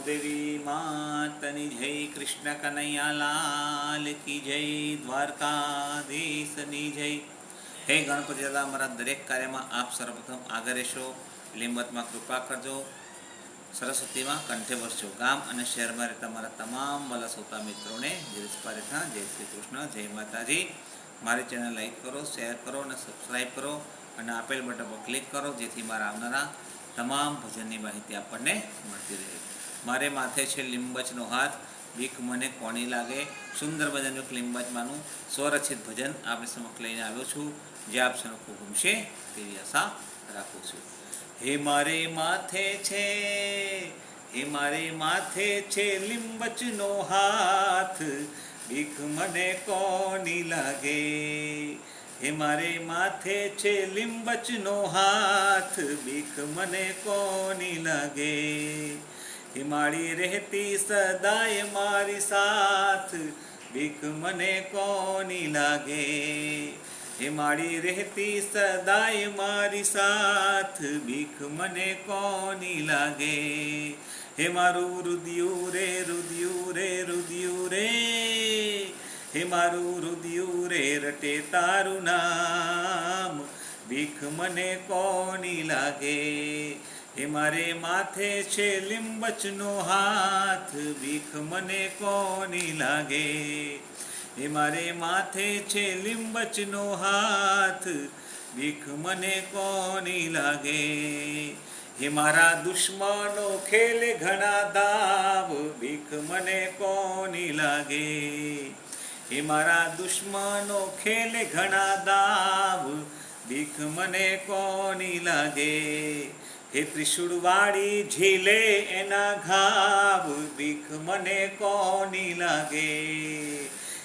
देवी मातनी जय कृष्ण कन्हैया लाल की जय द्वारकाधीशनी जय। हे गणपति दादा मारा दरेक कार्य में आप सर्वप्रथम आगे रहेशो। लिंबत में कृपा करजो। सरस्वती में कंठे वर्षो। गाम और शहर में रहता मारा तमाम वाला श्रोता मित्रों ने जय पारेखा जय श्री कृष्ण जय माताजी। मारी चैनल लाइक करो, शेर करो और सब्सक्राइब करो और आपेल बटन पर क्लिक करो जेथी मारा आवनारा तमाम भजन की माहिती आपने मळती रहे। मारे माथे छे लिंबचनो हाथ, बीक मने कोणी लागे। सुंदर भजन लिंबचमानुं स्वरचित भजन आपणे समक्ष लईने आव्यो छुं, जे आप सौने खूब गमशे तेवी आशा राखुं छुं। हे मारे माथे छे, हे मारे माथे छे लिंबचनो हाथ, बीक मने कोणी लागे। हे मारे माथे छे लिंबचनो हाथ, बीक मने कोणी लागे। हे माड़ी रहती सदाय मारी साथ, बीक मने कोनी लागे। हे माड़ी रहती सदाय मारी साथ, बीक मने कोनी लागे। हे मारू रुदियू रे रुदियू रे रुदियू रे, हे मारू रुदियू रे रटे तारू नाम, बीक मने कोनी लागे। हे मारे माथे छे लिंबचनो हाथ, बीक मने कोनी लागे। हे मारे माथे छे लिंबचनो हाथ, बीक मने कोनी लागे। हे मारा दुश्मनो खेले घणा दाव, बीक मने कोनी लागे। हे मारा दुश्मनो खेले घणा दाव, बीक मने कोनी लागे। हे त्रिशूळवाड़ी झीले एना घाव, बीक मने कोनी लागे।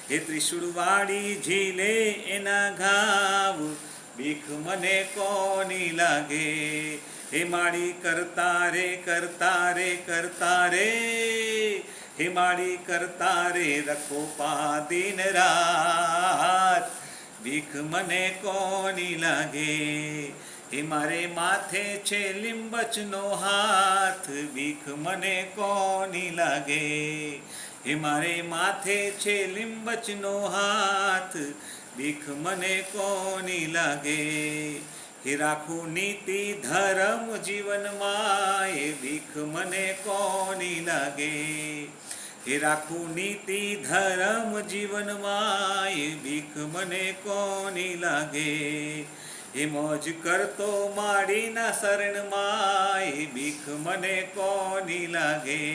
हे त्रिशूळवाड़ी झीले एना घाव, बीक मने कोनी लागे। हे माड़ी करता रे करता रे करता रे, हे माड़ी करता रे रखो पा दिन रात, बीक मने कोनी लागे। हे मारे माथे छे लिंबचनो हाथ, बीक मने कोनी लागे। हे मारे माथे छे लिंबचनो हाथ, बीक मने कोनी लागे। हे राखू नीति धर्म जीवन माय, बीक मने कोनी लागे। हे राखू नीति धर्म जीवन माय, बीक मने कोनी लागे। हे मौज करतो माड़ी ना शरण माय, बीक मने कोनी लागे।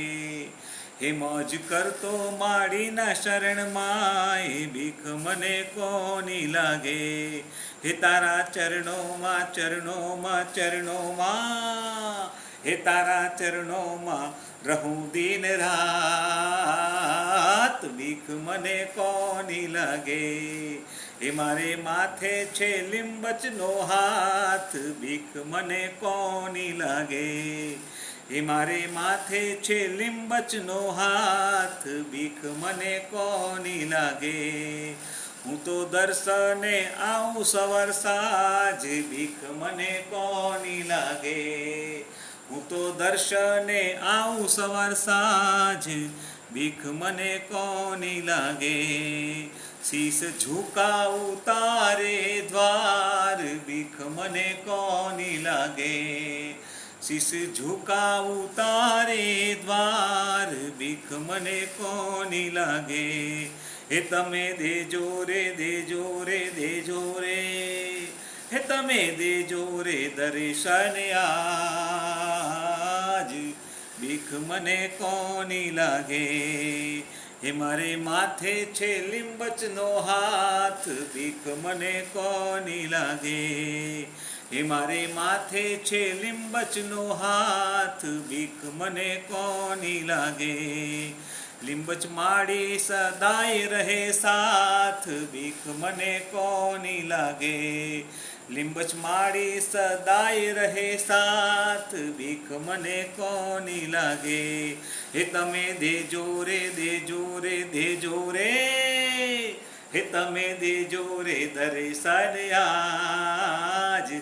हे मौज करतो माड़ी ना शरण माय, बीक मने कोनी लागे। हे तारा चरणों मा चरणों मा चरणों मा, हे तारा चरणों मा रहूं दिन रात, बीक मने कोनी लागे। हे मारे माथे छे लिंबचनो हाथ, बीक मने कोनी लागे। हे मारे माथे छे लिंबचनो हाथ, बीक मने कोनी लागे। हूँ तो दर्शने आऊँ सवर साज, बीक मने कोनी लागे। हूँ तो दर्शने आऊँ सवर साज, बीक मने कोनी लागे। शीस झुकाऊं तारे द्वार, बीक मने कोनी लागे। शीस झुकाऊं तारे द्वार, बीक मने कोनी लागे। हे तमे देजो रे देजो रे देजो रे, हे तमे देजो रे दर्शन आज, बीक मने कोनी लागे। हे मारे माथे छे लिंबचनो हाथ, बीक मने कोनी लागे। हे मारे माथे छे लिंबचनो हाथ, बीक मने कोनी लागे। लिंबच माड़ी सदाय रहे साथ, बीक मने कोनी लागे। लिंबच माड़ी सदाय रहे साथ, बीक मने कोनी लागे। हे तमे देजो रे देजो रे देजो रे, हे तमे देजो रे दर्शन आज,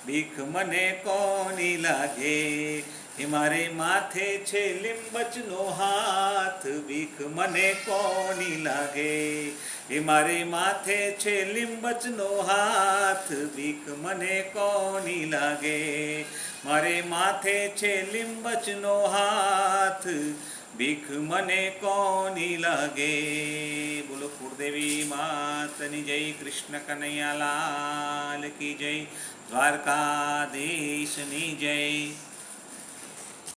बीक मने कोनी लागे। એ મારે માથે છે લીંબચનો હાથ, બીક મને કોની લાગે. એ મારે માથે છે લીંબચનો હાથ, બીક મને કોની લાગે. મારે માથે છે લીંબચનો હાથ, બીક મને કોની લાગે. બોલો કુળદેવી માતની જય. કૃષ્ણ કનૈયા લાલ કી જય. દ્વારકાધીશની જય.